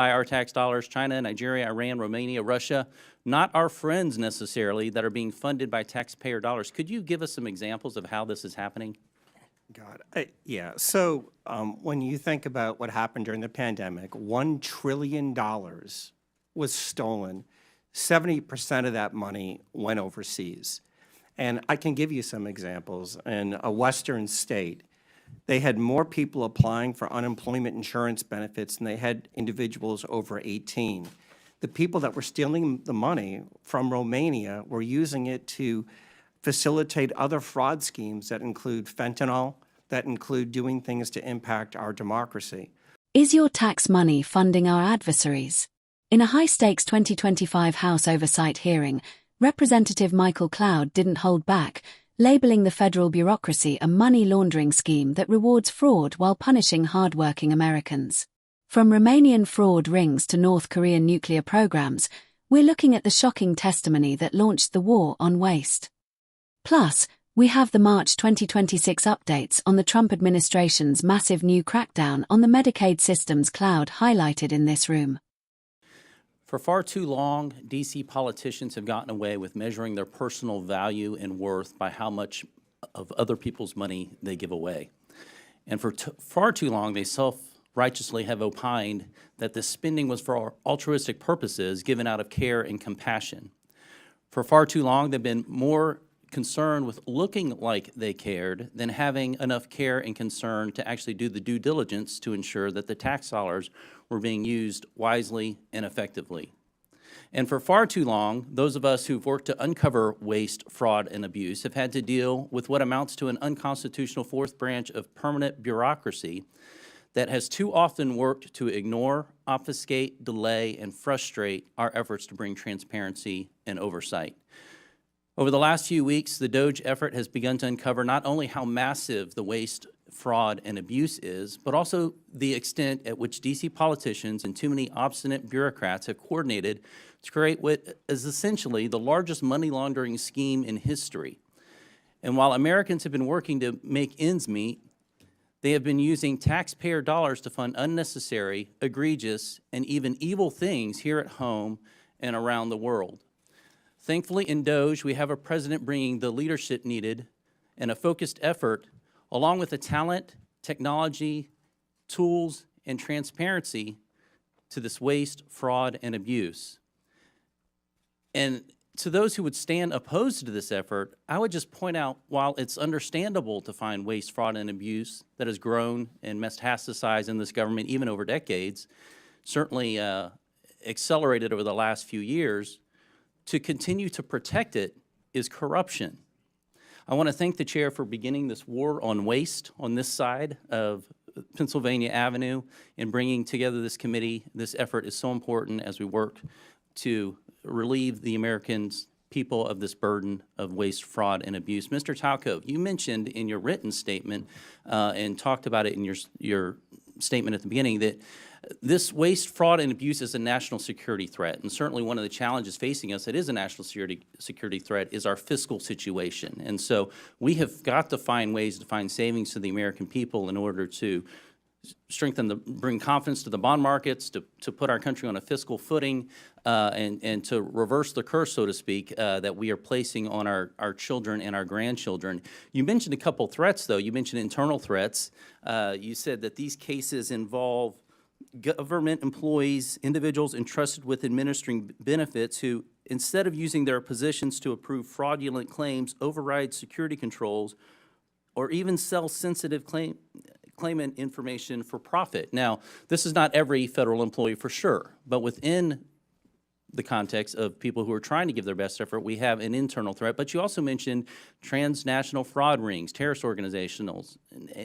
by our tax dollars, China, Nigeria, Iran, Romania, Russia, not our friends necessarily, that are being funded by taxpayer dollars. Could you give us some examples of how this is happening? Yeah. So when you think about what happened during the pandemic, $1 trillion was stolen. 70% of that money went overseas. And I can give you some examples. In a Western state, they had more people applying for unemployment insurance benefits than they had individuals over 18. The people that were stealing the money from Romania were using it to facilitate other fraud schemes that include fentanyl, that include doing things to impact our democracy. Is your tax money funding our adversaries? In a high-stakes 2025 House Oversight hearing, Representative Michael Cloud didn't hold back, labeling the federal bureaucracy a money laundering scheme that rewards fraud while punishing hard-working Americans. From Romanian fraud rings to North Korean nuclear programs, we're looking at the shocking testimony that launched the war on waste. Plus, we have the March 2026 updates on the Trump administration's massive new crackdown on the Medicaid systems. Cloud highlighted in this room. For far too long, D.C. politicians have gotten away with measuring their personal value and worth by how much of other people's money they give away. And for far too long, they self-righteously have opined that this spending was for altruistic purposes given out of care and compassion. For far too long, they've been more concerned with looking like they cared than having enough care and concern to actually do the due diligence to ensure that the tax dollars were being used wisely and effectively. And for far too long, those of us who've worked to uncover waste, fraud, and abuse have had to deal with what amounts to an unconstitutional fourth branch of permanent bureaucracy that has too often worked to ignore, obfuscate, delay, and frustrate our efforts to bring transparency and oversight. Over the last few weeks, the DOGE effort has begun to uncover not only how massive the waste, fraud, and abuse is, but also the extent at which D.C. politicians and too many obstinate bureaucrats have coordinated to create what is essentially the largest money laundering scheme in history. And while Americans have been working to make ends meet, they have been using taxpayer dollars to fund unnecessary, egregious, and even evil things here at home and around the world. Thankfully, in DOGE, we have a president bringing the leadership needed and a focused effort, along with the talent, technology, tools, and transparency to this waste, fraud, and abuse. And to those who would stand opposed to this effort, I would just point out, while it's understandable to find waste, fraud, and abuse that has grown and metastasized in this government even over decades, certainly accelerated over the last few years, to continue to protect it is corruption. I want to thank the chair for beginning this war on waste on this side of Pennsylvania Avenue and bringing together this committee. This effort is so important as we work to relieve the Americans, people of this burden of waste, fraud, and abuse. Mr. Talco, you mentioned in your written statement and talked about it in your statement at the beginning that this waste, fraud, and abuse is a national security threat. And certainly one of the challenges facing us that is a national security threat is our fiscal situation. And so we have got to find ways to find savings to the American people in order to bring confidence to the bond markets, to put our country on a fiscal footing, and to reverse the curse, so to speak, that we are placing on our children and our grandchildren. You mentioned a couple threats, though. You mentioned internal threats. You said that these cases involve government employees, individuals entrusted with administering benefits who, instead of using their positions to approve fraudulent claims, override security controls, or even sell sensitive claimant information for profit. Now, this is not every federal employee for sure, but within the context of people who are trying to give their best effort, we have an internal threat. But you also mentioned transnational fraud rings, terrorist organizations,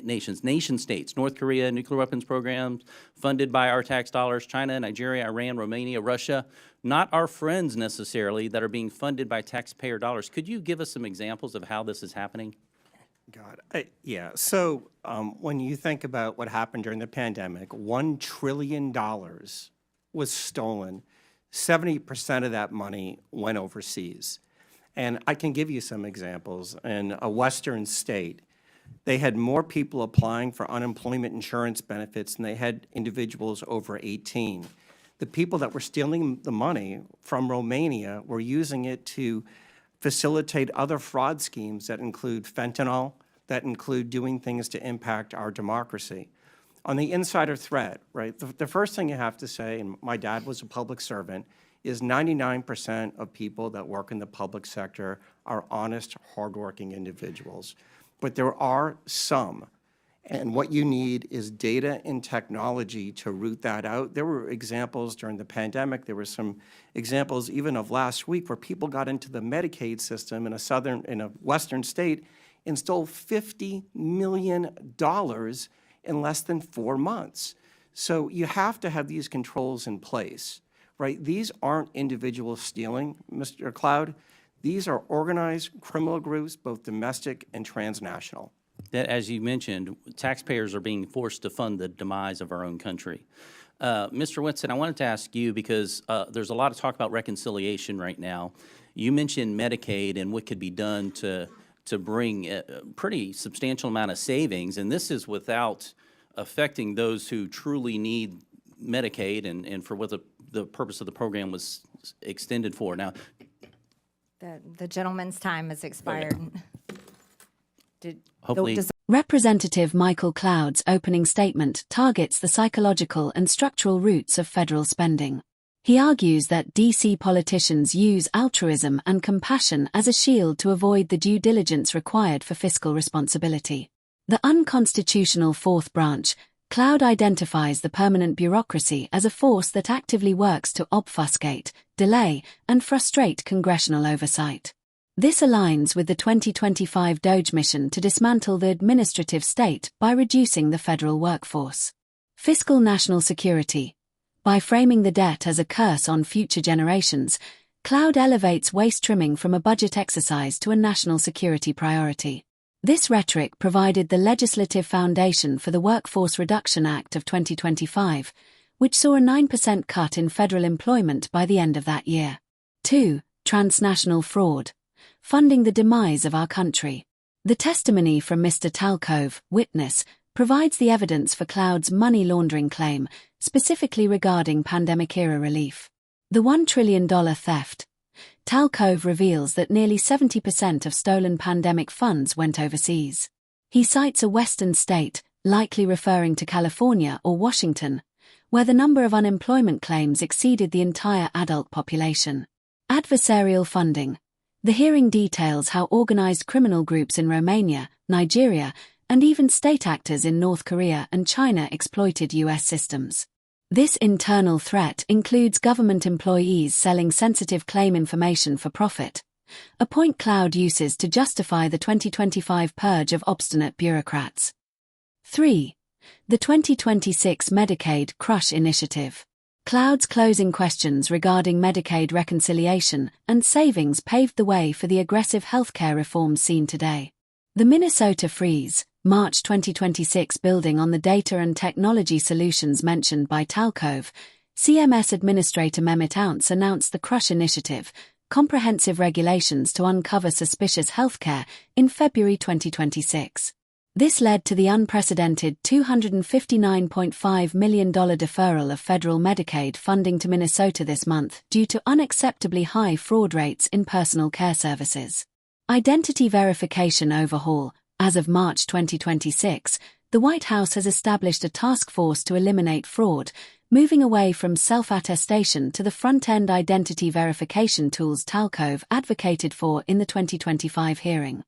nation states, North Korea, nuclear weapons programs funded by our tax dollars, China, Nigeria, Iran, Romania, Russia, not our friends necessarily, that are being funded by taxpayer dollars. Could you give us some examples of how this is happening? Yeah. So when you think about what happened during the pandemic, $1 trillion was stolen. 70% of that money went overseas. And I can give you some examples. In a Western state, they had more people applying for unemployment insurance benefits than they had individuals over 18. The people that were stealing the money from Romania were using it to facilitate other fraud schemes that include fentanyl, that include doing things to impact our democracy. On the insider threat, right, the first thing you have to say, and my dad was a public servant, is 99% of people that work in the public sector are honest, hardworking individuals. But there are some, and what you need is data and technology to root that out. There were examples during the pandemic. There were some examples even of last week where people got into the Medicaid system in a western state and stole $50 million in less than 4 months. So you have to have these controls in place, right? These aren't individuals stealing, Mr. Cloud. These are organized criminal groups, both domestic and transnational. That, as you mentioned, taxpayers are being forced to fund the demise of our own country. Mr. Whitson, I wanted to ask you, because there's a lot of talk about reconciliation right now. You mentioned Medicaid and what could be done to bring a pretty substantial amount of savings, and this is without affecting those who truly need Medicaid and for what the purpose of the program was extended for. Now, the gentleman's time has expired. hopefully, Representative Michael Cloud's opening statement targets the psychological and structural roots of federal spending. He argues that D.C. politicians use altruism and compassion as a shield to avoid the due diligence required for fiscal responsibility. The unconstitutional fourth branch, Cloud identifies the permanent bureaucracy as a force that actively works to obfuscate, delay, and frustrate congressional oversight. This aligns with the 2025 DOGE mission to dismantle the administrative state by reducing the federal workforce. Fiscal national security. By framing the debt as a curse on future generations, Cloud elevates waste trimming from a budget exercise to a national security priority. This rhetoric provided the legislative foundation for the Workforce Reduction Act of 2025, which saw a 9% cut in federal employment by the end of that year. 2. Transnational fraud. Funding the demise of our country. The testimony from Mr. Talcove, witness, provides the evidence for Cloud's money laundering claim, specifically regarding pandemic-era relief. The $1 trillion theft. Talcove reveals that nearly 70% of stolen pandemic funds went overseas. He cites a western state, likely referring to California or Washington, where the number of unemployment claims exceeded the entire adult population. Adversarial funding. The hearing details how organized criminal groups in Romania, Nigeria, and even state actors in North Korea and China exploited U.S. systems. This internal threat includes government employees selling sensitive claim information for profit, a point Cloud uses to justify the 2025 purge of obstinate bureaucrats. 3. The 2026 Medicaid Crush Initiative. Cloud's closing questions regarding Medicaid reconciliation and savings paved the way for the aggressive healthcare reforms seen today. The Minnesota Freeze, March 2026. Building on the data and technology solutions mentioned by Talcove, CMS Administrator Mehmet Ounce announced the Crush Initiative, comprehensive regulations to uncover suspicious healthcare, in February 2026. This led to the unprecedented $259.5 million deferral of federal Medicaid funding to Minnesota this month due to unacceptably high fraud rates in personal care services. Identity verification overhaul. As of March 2026, the White House has established a task force to eliminate fraud, moving away from self-attestation to the front-end identity verification tools Talcove advocated for in the 2025 hearing.